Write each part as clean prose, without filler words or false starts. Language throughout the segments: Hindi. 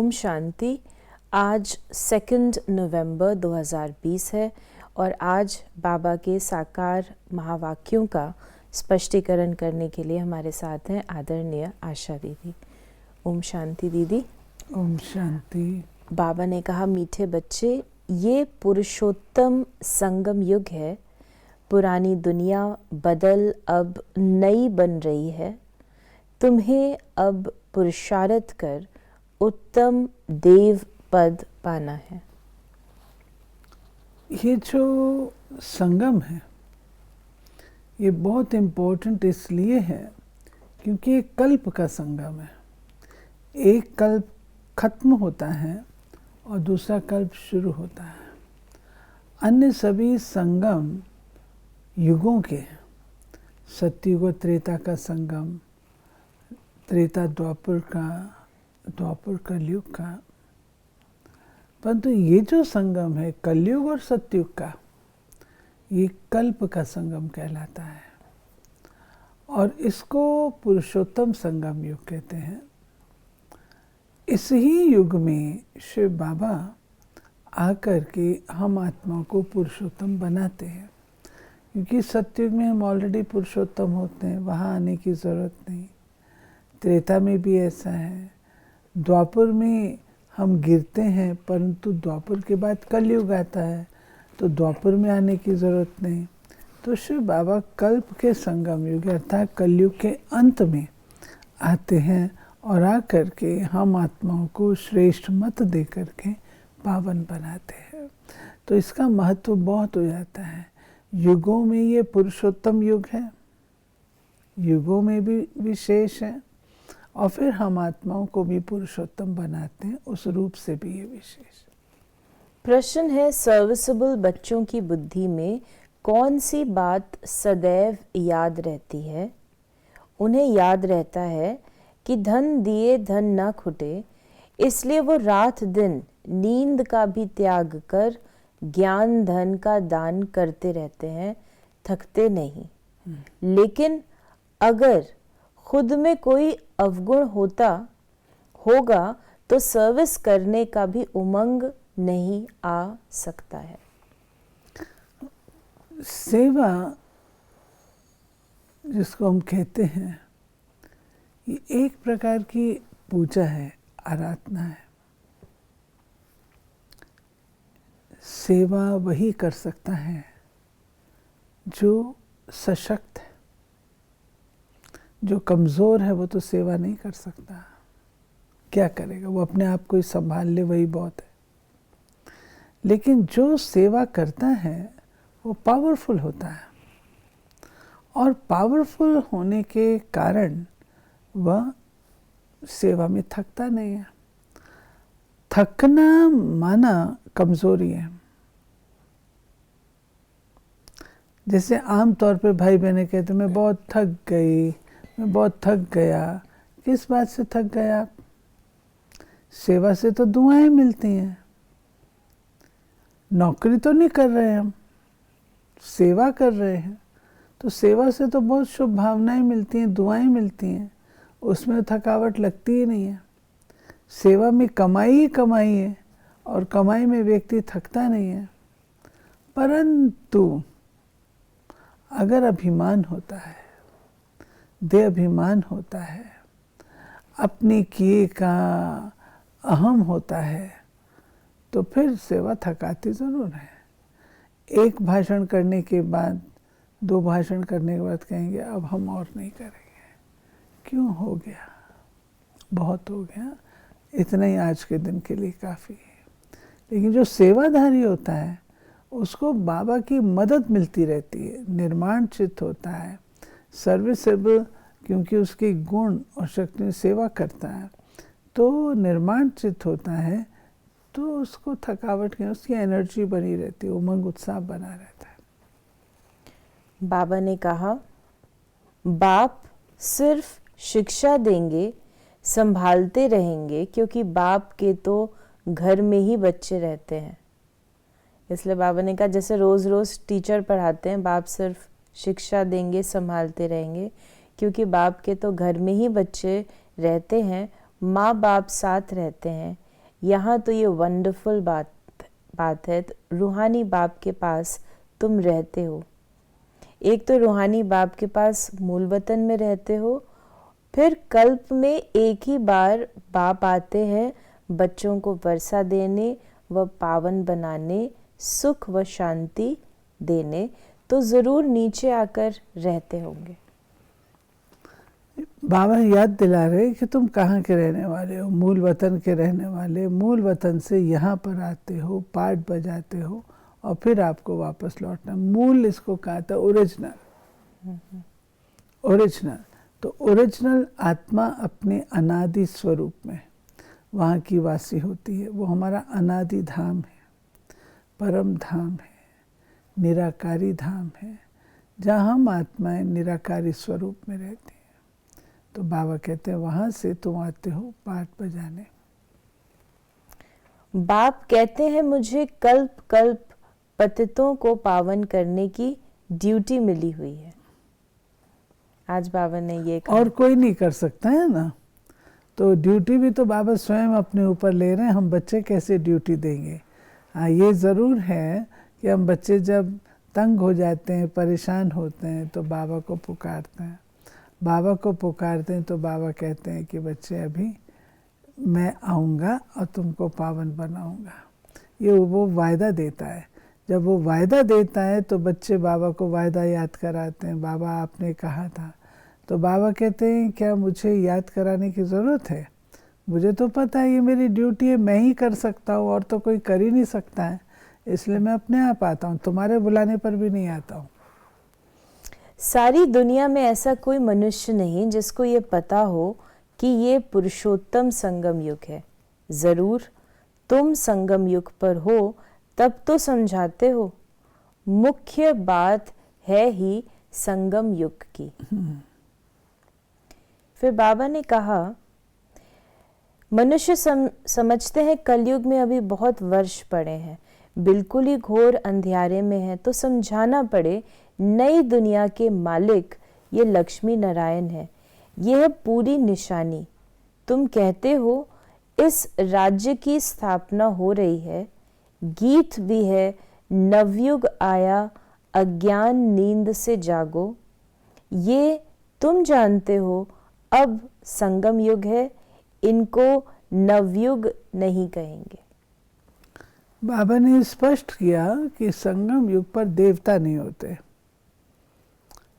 ओम शांति। आज 2 नवंबर 2020 है और आज बाबा के साकार महावाक्यों का स्पष्टीकरण करने के लिए हमारे साथ हैं आदरणीय आशा दीदी। ओम शांति दीदी। ओम शांति। बाबा ने कहा, मीठे बच्चे, ये पुरुषोत्तम संगम युग है। पुरानी दुनिया बदल अब नई बन रही है। तुम्हें अब पुरुषार्थ कर उत्तम देव पद पाना है। ये जो संगम है ये बहुत इम्पोर्टेंट इसलिए है क्योंकि एक कल्प का संगम है। एक कल्प खत्म होता है और दूसरा कल्प शुरू होता है। अन्य सभी संगम युगों के, सतयुग और त्रेता का संगम, त्रेता द्वापर का, द्वापर कलयुग का, परंतु ये जो संगम है कलयुग और सतयुग का, ये कल्प का संगम कहलाता है और इसको पुरुषोत्तम संगम युग कहते हैं। इस ही युग में शिव बाबा आकर के हम आत्मा को पुरुषोत्तम बनाते हैं, क्योंकि सतयुग में हम ऑलरेडी पुरुषोत्तम होते हैं, वहाँ आने की ज़रूरत नहीं। त्रेता में भी ऐसा है। द्वापर में हम गिरते हैं, परंतु द्वापर के बाद कलयुग आता है तो द्वापर में आने की ज़रूरत नहीं। तो शिव बाबा कल्प के संगम युग अर्थात कलयुग के अंत में आते हैं और आकर के हम आत्माओं को श्रेष्ठ मत दे करके पावन बनाते हैं। तो इसका महत्व बहुत हो जाता है। युगों में ये पुरुषोत्तम युग है, युगों में भी विशेष है और फिर हम आत्माओं को भी पुरुषोत्तम बनाते हैं, उस रूप से भी ये विशेष। प्रश्न है, सर्विसेबल बच्चों की बुद्धि में कौन सी बात सदैव याद रहती है? उन्हें याद रहता है कि धन दिए धन ना खुटे, इसलिए वो रात दिन नींद का भी त्याग कर ज्ञान धन का दान करते रहते हैं, थकते नहीं। लेकिन अगर खुद में कोई अवगुण होगा तो सर्विस करने का भी उमंग नहीं आ सकता है। सेवा जिसको हम कहते हैं, ये एक प्रकार की पूजा है, आराधना है। सेवा वही कर सकता है जो सशक्त है। जो कमज़ोर है वो तो सेवा नहीं कर सकता। क्या करेगा? वो अपने आप को ही संभाल ले, वही बहुत है। लेकिन जो सेवा करता है वो पावरफुल होता है और पावरफुल होने के कारण वह सेवा में थकता नहीं है। थकना माना कमज़ोरी है। जैसे आम तौर पे भाई बहनें कहते मैं बहुत थक गई, मैं बहुत थक गया। किस बात से थक गया? सेवा से तो दुआएं मिलती हैं। नौकरी तो नहीं कर रहे हम, सेवा कर रहे हैं, तो सेवा से तो बहुत शुभ भावनाएं मिलती हैं, दुआएं मिलती हैं, उसमें थकावट लगती ही नहीं है। सेवा में कमाई ही कमाई है और कमाई में व्यक्ति थकता नहीं है। परंतु अगर अभिमान होता है, दे अभिमान होता है, अपने किए का अहम होता है, तो फिर सेवा थकाती ज़रूर है। एक भाषण करने के बाद, दो भाषण करने के बाद कहेंगे अब हम और नहीं करेंगे। क्यों? हो गया, बहुत हो गया, इतना ही आज के दिन के लिए काफ़ी है। लेकिन जो सेवाधारी होता है उसको बाबा की मदद मिलती रहती है, निर्माण चित्त होता है, सर्विसेबल, क्योंकि उसके गुण और शक्ति में सेवा करता है तो निर्माण चित्त होता है, तो उसको थकावट नहीं, उसकी एनर्जी बनी रहती है, उमंग उत्साह बना रहता है। बाबा ने कहा, बाप सिर्फ शिक्षा देंगे, संभालते रहेंगे, क्योंकि बाप के तो घर में ही बच्चे रहते हैं। इसलिए बाबा ने कहा जैसे रोज़ रोज़ टीचर पढ़ाते हैं, बाप सिर्फ शिक्षा देंगे, संभालते रहेंगे, क्योंकि बाप के तो घर में ही बच्चे रहते हैं, माँ बाप साथ रहते हैं, यहाँ तो ये वंडरफुल बात है, रूहानी बाप के पास तुम रहते हो। एक तो रूहानी बाप के पास मूल वतन में रहते हो, फिर कल्प में एक ही बार बाप आते हैं बच्चों को वर्षा देने व पावन बनाने, सुख व शांति देने, तो ज़रूर नीचे आकर रहते होंगे। बाबा याद दिला रहे कि तुम कहाँ के रहने वाले हो, मूल वतन के रहने वाले, मूल वतन से यहाँ पर आते हो, पाठ बजाते हो और फिर आपको वापस लौटना। मूल इसको कहा था ओरिजिनल। ओरिजिनल तो ओरिजिनल आत्मा अपने अनादि स्वरूप में वहाँ की वासी होती है। वो हमारा अनादि धाम है, परम धाम है, निराकारी धाम है, जहाँ हम आत्माएं निराकारी स्वरूप में रहती हैं। तो बाबा कहते हैं वहाँ से तुम आते हो पाठ बजाने। बाप कहते हैं मुझे कल्प कल्प पतितों को पावन करने की ड्यूटी मिली हुई है। आज बाबा ने ये कहा। और कोई नहीं कर सकता है ना, तो ड्यूटी भी तो बाबा स्वयं अपने ऊपर ले रहे हैं। हम बच्चे कैसे ड्यूटी देंगे? हाँ, ये ज़रूर है कि हम बच्चे जब तंग हो जाते हैं, परेशान होते हैं, तो बाबा को पुकारते हैं। बाबा को पुकारते हैं तो बाबा कहते हैं कि बच्चे अभी मैं आऊँगा और तुमको पावन बनाऊँगा। ये वो वायदा देता है। जब वो वायदा देता है तो बच्चे बाबा को वायदा याद कराते हैं, बाबा आपने कहा था। तो बाबा कहते हैं क्या मुझे याद कराने की ज़रूरत है? मुझे तो पता है ये मेरी ड्यूटी है, मैं ही कर सकता हूँ और तो कोई कर ही नहीं सकता है, इसलिए मैं अपने आप आता हूँ, तुम्हारे बुलाने पर भी नहीं आता हूँ। सारी दुनिया में ऐसा कोई मनुष्य नहीं जिसको ये पता हो कि ये पुरुषोत्तम संगम युग है। ज़रूर तुम संगम युग पर हो तब तो समझाते हो। मुख्य बात है ही संगम युग की। फिर बाबा ने कहा मनुष्य समझते हैं कलयुग में अभी बहुत वर्ष पड़े हैं, बिल्कुल ही घोर अंधियारे में है, तो समझाना पड़े नई दुनिया के मालिक ये लक्ष्मी नारायण है। यह पूरी निशानी। तुम कहते हो इस राज्य की स्थापना हो रही है, गीत भी है नवयुग आया अज्ञान नींद से जागो। ये तुम जानते हो अब संगम युग है, इनको नवयुग नहीं कहेंगे। बाबा ने स्पष्ट किया कि संगम युग पर देवता नहीं होते।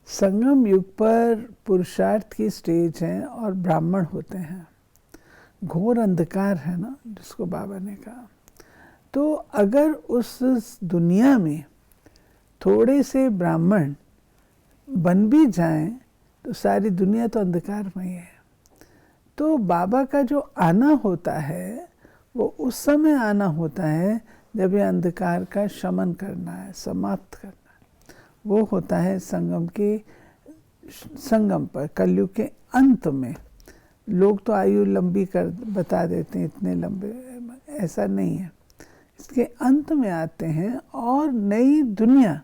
संगम युग पर पुरुषार्थ की स्टेज है और ब्राह्मण होते हैं। घोर अंधकार है ना, जिसको बाबा ने कहा। तो अगर उस दुनिया में थोड़े से ब्राह्मण बन भी जाएं तो सारी दुनिया तो अंधकार में ही है। तो बाबा का जो आना होता है वो उस समय आना होता है जब ये अंधकार का शमन करना है, समाप्त करना है। वो होता है संगम पर, कलयुग के अंत में। लोग तो आयु लंबी कर बता देते हैं, इतने लंबे, ऐसा नहीं है। इसके अंत में आते हैं और नई दुनिया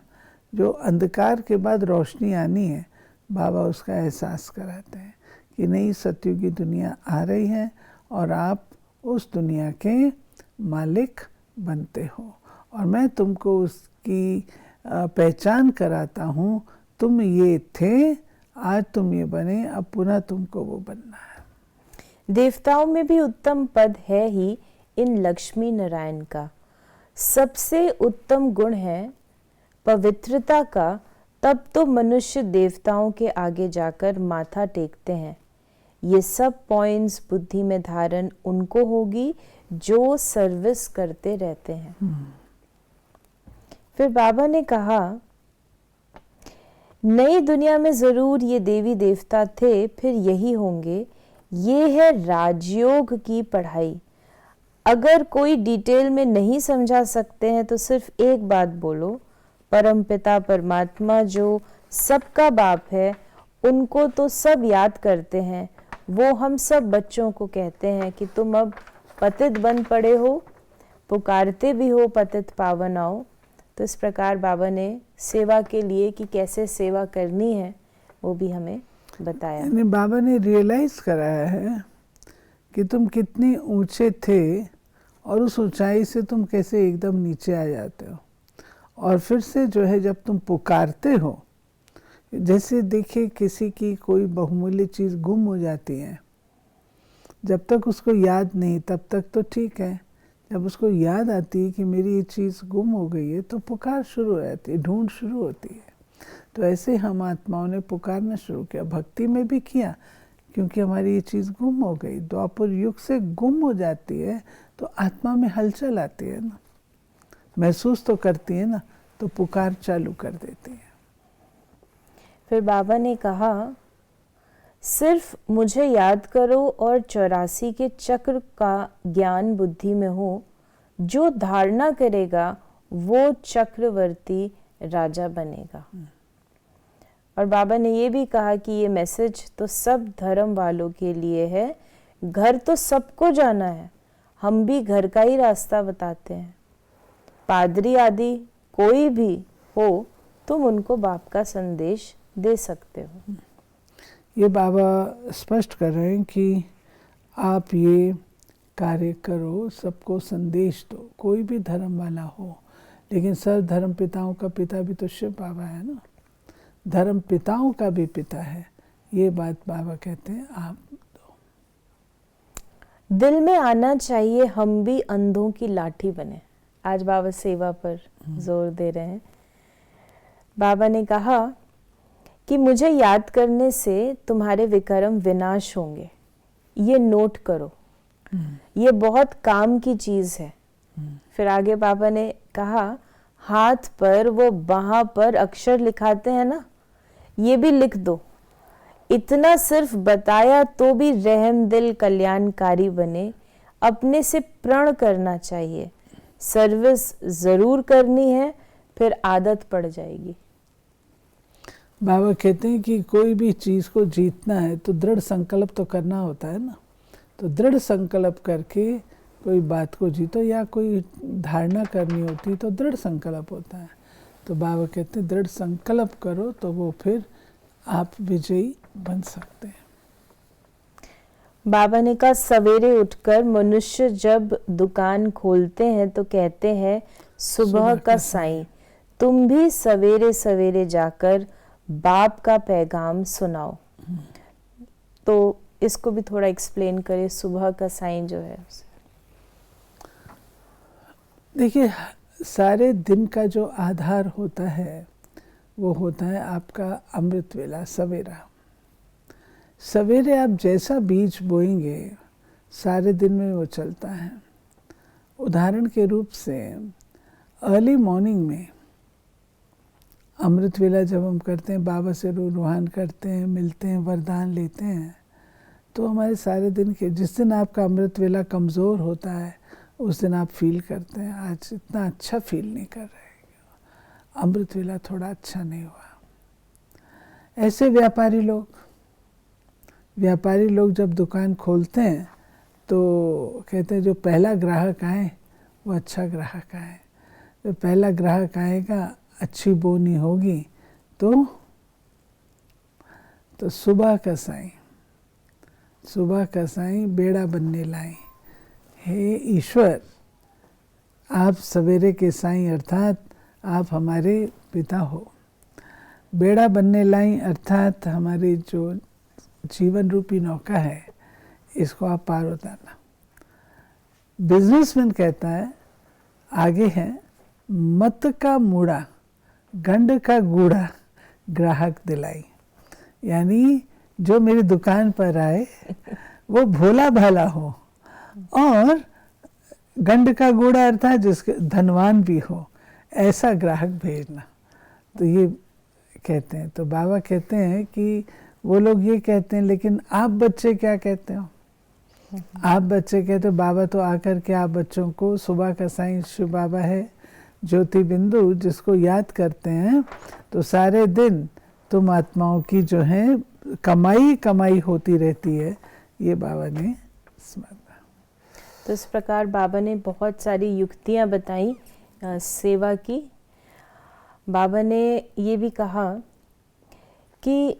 जो अंधकार के बाद रोशनी आनी है, बाबा उसका एहसास कराते हैं कि नई सतयुगी दुनिया आ रही है और आप उस दुनिया के मालिक बनते हो और मैं तुमको उसकी पहचान कराता हूँ। तुम ये थे, आज तुम ये बने, अब पुनः तुमको वो बनना है। देवताओं में भी उत्तम पद है ही इन लक्ष्मी नारायण का। सबसे उत्तम गुण है पवित्रता का। तब तो मनुष्य देवताओं के आगे जाकर माथा टेकते हैं। ये सब पॉइंट्स बुद्धि में धारण उनको होगी जो सर्विस करते रहते हैं। फिर बाबा ने कहा नई दुनिया में जरूर ये देवी देवता थे, फिर यही होंगे। ये है राजयोग की पढ़ाई। अगर कोई डिटेल में नहीं समझा सकते हैं तो सिर्फ एक बात बोलो, परमपिता परमात्मा जो सबका बाप है, उनको तो सब याद करते हैं। वो हम सब बच्चों को कहते हैं कि तुम अब पतित बन पड़े हो, पुकारते भी हो पतित पावन आओ। तो इस प्रकार बाबा ने सेवा के लिए कि कैसे सेवा करनी है वो भी हमें बताया। बाबा ने रियलाइज कराया है कि तुम कितने ऊंचे थे और उस ऊंचाई से तुम कैसे एकदम नीचे आ जाते हो। और फिर से जो है जब तुम पुकारते हो, जैसे देखिए किसी की कोई बहुमूल्य चीज़ गुम हो जाती है, जब तक उसको याद नहीं तब तक तो ठीक है, जब उसको याद आती है कि मेरी ये चीज़ गुम हो गई है तो पुकार शुरू हो जाती है, ढूंढ शुरू होती है। तो ऐसे हम आत्माओं ने पुकारना शुरू किया, भक्ति में भी किया, क्योंकि हमारी ये चीज़ गुम हो गई। द्वापर युग से गुम हो जाती है तो आत्मा में हलचल आती है ना, महसूस तो करती है ना, तो पुकार चालू कर देती है। फिर बाबा ने कहा, सिर्फ मुझे याद करो और 84 के चक्र का ज्ञान बुद्धि में हो। जो धारणा करेगा वो चक्रवर्ती राजा बनेगा। और बाबा ने ये भी कहा कि ये मैसेज तो सब धर्म वालों के लिए है। घर तो सबको जाना है, हम भी घर का ही रास्ता बताते हैं। पादरी आदि कोई भी हो तुम उनको बाप का संदेश दे सकते हो। ये बाबा स्पष्ट कर रहे हैं कि आप ये कार्य करो, सबको संदेश दो, कोई भी धर्म वाला हो। लेकिन सर्व धर्म पिताओं का पिता भी तो शिव बाबा है ना, धर्म पिताओं का भी पिता है। ये बात बाबा कहते हैं आप दो। दिल में आना चाहिए हम भी अंधों की लाठी बने। आज बाबा सेवा पर जोर दे रहे हैं। बाबा ने कहा कि मुझे याद करने से तुम्हारे विकर्म विनाश होंगे, ये नोट करो, ये बहुत काम की चीज है। फिर आगे बाबा ने कहा, हाथ पर वो बाहाँ पर अक्षर लिखाते हैं ना, ये भी लिख दो। इतना सिर्फ बताया तो भी रहम दिल कल्याणकारी बने। अपने से प्रण करना चाहिए, सर्विस जरूर करनी है, फिर आदत पड़ जाएगी। बाबा कहते हैं कि कोई भी चीज़ को जीतना है तो दृढ़ संकल्प तो करना होता है ना। तो दृढ़ संकल्प करके कोई बात को जीतो, या कोई धारणा करनी होती है तो दृढ़ संकल्प होता है। तो बाबा कहते हैं दृढ़ संकल्प करो तो वो फिर आप विजयी बन सकते हैं। बाबा ने कहा, सवेरे उठकर मनुष्य जब दुकान खोलते हैं तो कहते हैं सुबह का साईं। तुम भी सवेरे सवेरे जाकर बाप का पैगाम सुनाओ। तो इसको भी थोड़ा एक्सप्लेन करें, सुबह का साईं जो है। देखिए, सारे दिन का जो आधार होता है वो होता है आपका अमृत वेला, सवेरा। सवेरे आप जैसा बीज बोएंगे सारे दिन में वो चलता है। उदाहरण के रूप से अर्ली मॉर्निंग में अमृत वेला जब हम करते हैं, बाबा से रूहान करते हैं, मिलते हैं, वरदान लेते हैं, तो हमारे सारे दिन के, जिस दिन आपका अमृत वेला कमज़ोर होता है उस दिन आप फील करते हैं आज इतना अच्छा फील नहीं कर रहे, अमृत वेला थोड़ा अच्छा नहीं हुआ। ऐसे व्यापारी लोग जब दुकान खोलते हैं तो कहते हैं जो पहला ग्राहक आए वो अच्छा ग्राहक आए। जो पहला ग्राहक आएगा, अच्छी बोनी होगी तो सुबह का साईं बेड़ा बनने लाए। हे ईश्वर, आप सवेरे के साईं अर्थात आप हमारे पिता हो। बेड़ा बनने लाई अर्थात हमारी जो जीवन रूपी नौका है इसको आप पार उतारना। बिजनेसमैन कहता है आगे है, मत का मूड़ा गंड का गूढ़ा ग्राहक दिलाई। यानी जो मेरी दुकान पर आए वो भोला भाला हो और गंड का गूढ़ा अर्थात जिसके धनवान भी हो, ऐसा ग्राहक भेजना। तो ये कहते हैं। तो बाबा कहते हैं कि वो लोग ये कहते हैं, लेकिन आप बच्चे क्या कहते हो? आप बच्चे कहते हो बाबा तो आकर के आप बच्चों को, सुबह का साईं शिव बाबा है, ज्योति बिंदु, जिसको याद करते हैं तो सारे दिन तुम आत्माओं की जो है कमाई होती रहती है। ये बाबा ने स्मरण। तो इस प्रकार बाबा ने बहुत सारी युक्तियां बताई सेवा की। बाबा ने ये भी कहा कि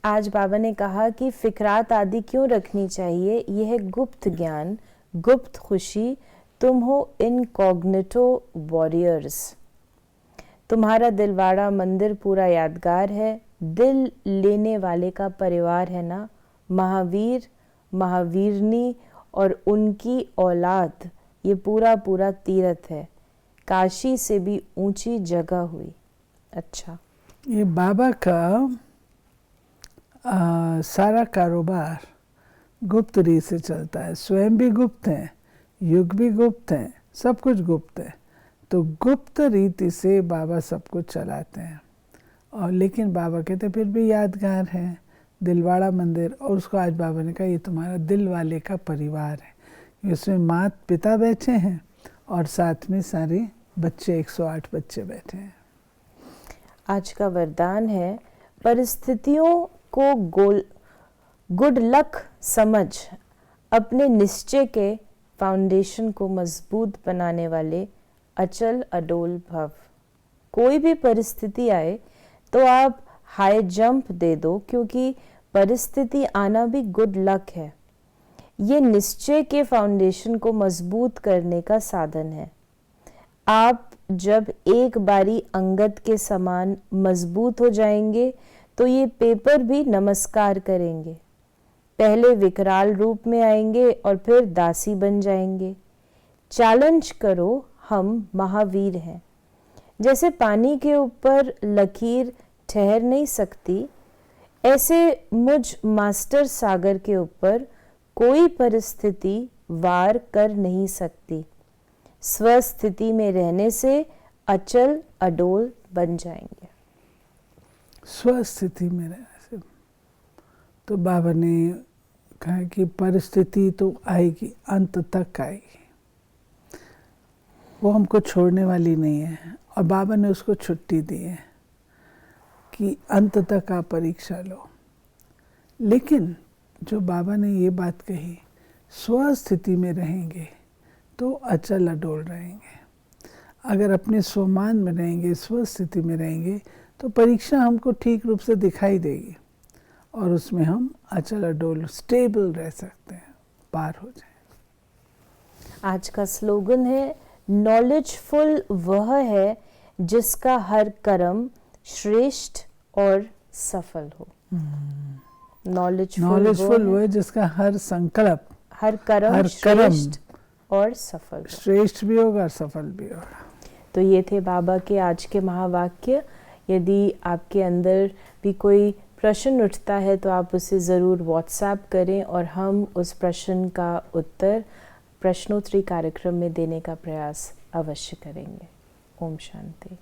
आज बाबा ने कहा कि फिक्रात आदि क्यों रखनी चाहिए, यह है गुप्त ज्ञान, गुप्त खुशी, तुम हो इनकॉग्निटो वॉरियर्स। तुम्हारा दिलवाड़ा मंदिर पूरा यादगार है। दिल लेने वाले का परिवार है ना, महावीर, महावीरनी और उनकी औलाद, ये पूरा पूरा तीर्थ है। काशी से भी ऊंची जगह हुई। अच्छा, ये बाबा का सारा कारोबार गुप्त रीत से चलता है। स्वयं भी गुप्त हैं, युग भी गुप्त हैं, सब कुछ गुप्त है। तो गुप्त रीति से बाबा सब कुछ चलाते हैं। और लेकिन बाबा कहते फिर भी यादगार है दिलवाड़ा मंदिर। और उसको आज बाबा ने कहा ये तुम्हारा दिल वाले का परिवार है। इसमें माता पिता बैठे हैं और साथ में सारे बच्चे, 108 बच्चे बैठे हैं। आज का वरदान है, परिस्थितियों को गुड लक समझ अपने निश्चय के फाउंडेशन को मजबूत बनाने वाले अचल अडोल भव। कोई भी परिस्थिति आए तो आप हाई जंप दे दो, क्योंकि परिस्थिति आना भी गुड लक है। ये निश्चय के फाउंडेशन को मजबूत करने का साधन है। आप जब एक बारी अंगद के समान मजबूत हो जाएंगे तो ये पेपर भी नमस्कार करेंगे। पहले विकराल रूप में आएंगे और फिर दासी बन जाएंगे। चैलेंज करो, हम महावीर हैं। जैसे पानी के ऊपर लकीर ठहर नहीं सकती, ऐसे मुझ मास्टर सागर के ऊपर कोई परिस्थिति वार कर नहीं सकती। स्वस्थिति में रहने से अचल अडोल बन जाएंगे। स्वस्थिति में रहने से तो बाबा ने कहा कि परिस्थिति तो आएगी, अंत तक आएगी, वो हमको छोड़ने वाली नहीं है। और बाबा ने उसको छुट्टी दी है कि अंत तक आप परीक्षा लो। लेकिन जो बाबा ने ये बात कही, स्वस्थिति में रहेंगे तो अचल अडोल रहेंगे। अगर अपने स्वमान में रहेंगे, स्वस्थिति में रहेंगे, तो परीक्षा हमको ठीक रूप से दिखाई देगी और उसमें हम अचल अडोल स्टेबल रह सकते हैं, पार हो जाए। आज का स्लोगन है, नॉलेजफुल वह है जिसका हर कर्म श्रेष्ठ और सफल हो। नॉलेजफुल वह है जिसका हर संकल्प, हर कर्म श्रेष्ठ और सफल, श्रेष्ठ भी होगा और सफल भी होगा। तो ये थे बाबा के आज के महावाक्य। यदि आपके अंदर भी कोई प्रश्न उठता है तो आप उसे ज़रूर व्हाट्सएप करें और हम उस प्रश्न का उत्तर प्रश्नोत्तरी कार्यक्रम में देने का प्रयास अवश्य करेंगे। ओम शांति।